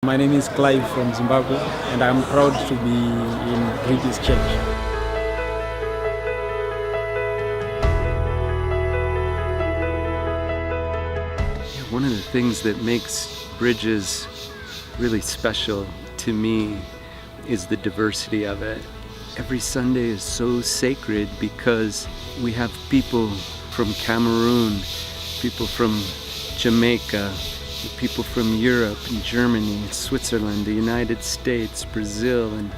My name is Clive from Zimbabwe, and I'm proud to be in Bridges Church. One of the things that makes Bridges really special to me is the diversity of it. Every Sunday is so sacred because we have people from Cameroon, people from Jamaica, people from Europe and Germany, Switzerland, the United States, Brazil, and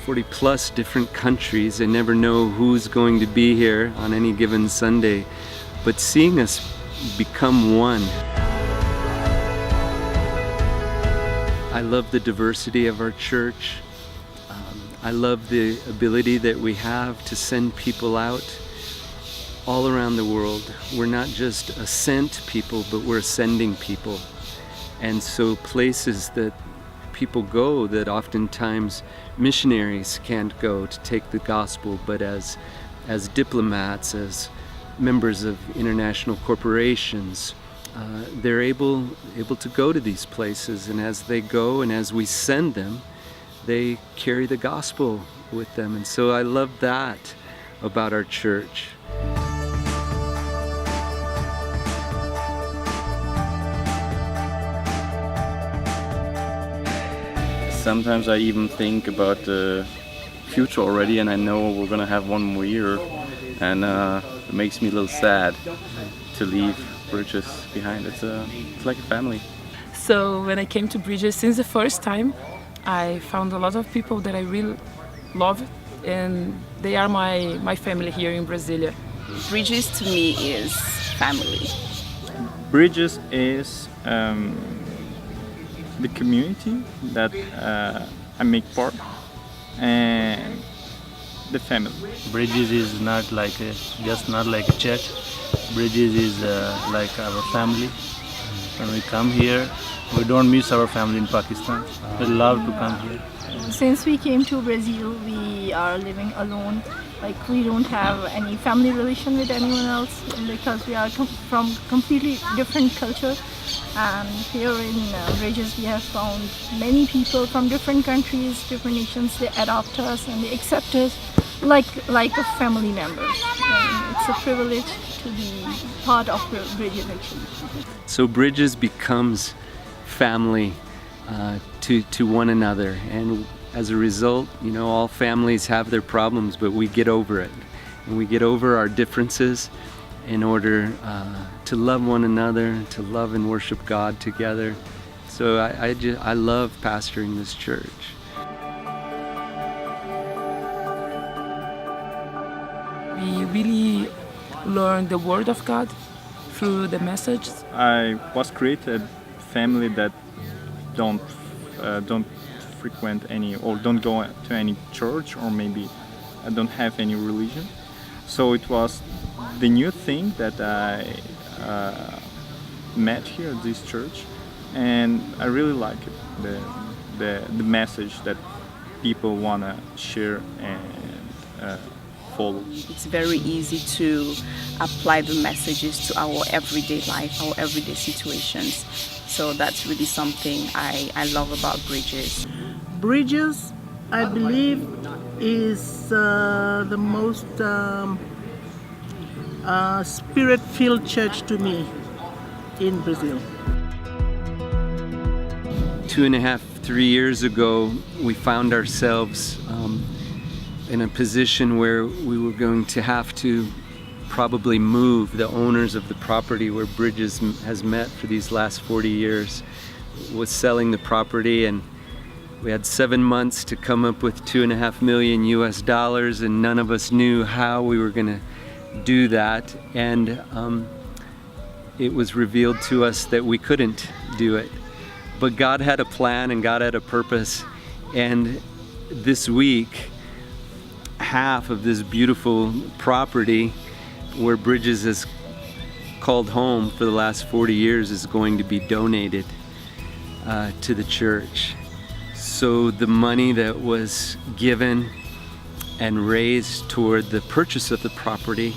40 plus different countries. I never know who's going to be here on any given Sunday, but seeing us become one. I love the diversity of our church. I love the ability that we have to send people out all around the world. We're not just a sent people, but we're sending people. And so places that people go that oftentimes missionaries can't go to take the gospel, but as diplomats, as members of international corporations, they're able to go to these places, and as they go and as we send them, they carry the gospel with them. And so I love that about our church. Sometimes I even think about the future already, and I know we're gonna have one more year, and it makes me a little sad to leave Bridges behind. It's like a family. So when I came to Bridges since the first time, I found a lot of people that I really love, and they are my family here in Brasilia. Bridges to me is family. Bridges is the community that I make part, and the family. Bridges is not like just not like a church. Bridges is like our family. When we come here, we don't miss our family in Pakistan. We love to come here. Since we came to Brazil, we are living alone. Like, we don't have any family relation with anyone else because we are from completely different culture. And here in Bridges, we have found many people from different countries, different nations. They adopt us and they accept us like a family members. And it's a privilege to be part of Bridges, actually. So Bridges becomes family to one another, and as a result, you know, all families have their problems, but we get over it, and we get over our differences in order to love one another, to love and worship God together. So I love pastoring this church. We really learn the Word of God through the message. I was created family that don't frequent any or don't go to any church, or maybe don't have any religion. So it was the new thing that I met here at this church, and I really like it. The message that people wanna share and follow. It's very easy to apply the messages to our everyday life, our everyday situations. So that's really something I love about Bridges. Bridges, I believe, is the most spirit-filled church to me in Brazil. 2.5, 3 years ago, we found ourselves in a position where we were going to have to probably move. The owners of the property where Bridges has met for these last 40 years was selling the property, and we had 7 months to come up with $2.5 million US, and none of us knew how we were going to do that. And it was revealed to us that we couldn't do it. But God had a plan and God had a purpose. And this week, half of this beautiful property where Bridges has called home for the last 40 years is going to be donated to the church. So the money that was given and raised toward the purchase of the property,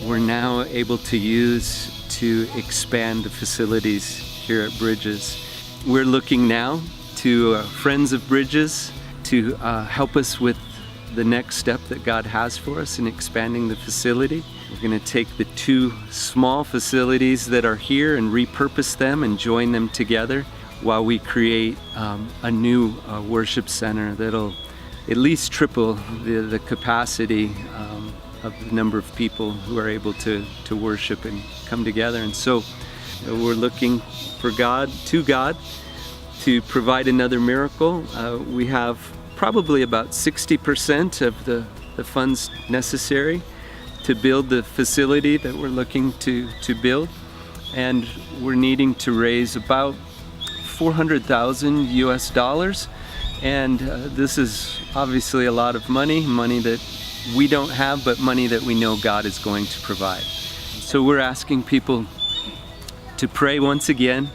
we're now able to use to expand the facilities here at Bridges. We're looking now to Friends of Bridges to help us with the next step that God has for us in expanding the facility. We're going to take the 2 small facilities that are here and repurpose them and join them together while we create a new worship center that'll at least triple the capacity of the number of people who are able to worship and come together. And so we're looking for God to provide another miracle. We have probably about 60% of the funds necessary to build the facility that we're looking to build. And we're needing to raise about $400,000 US. And this is obviously a lot of money that we don't have, but money that we know God is going to provide. So we're asking people to pray once again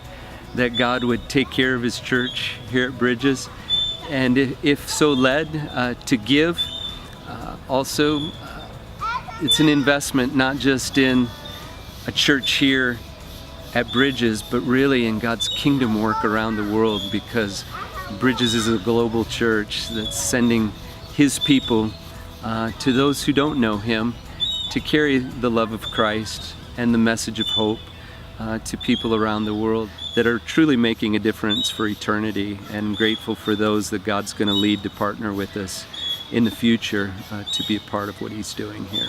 that God would take care of His church here at Bridges, and if so led, to give. Also, it's an investment not just in a church here at Bridges, but really in God's kingdom work around the world, because Bridges is a global church that's sending His people to those who don't know Him to carry the love of Christ and the message of hope to people around the world that are truly making a difference for eternity, and grateful for those that God's going to lead to partner with us in the future to be a part of what He's doing here.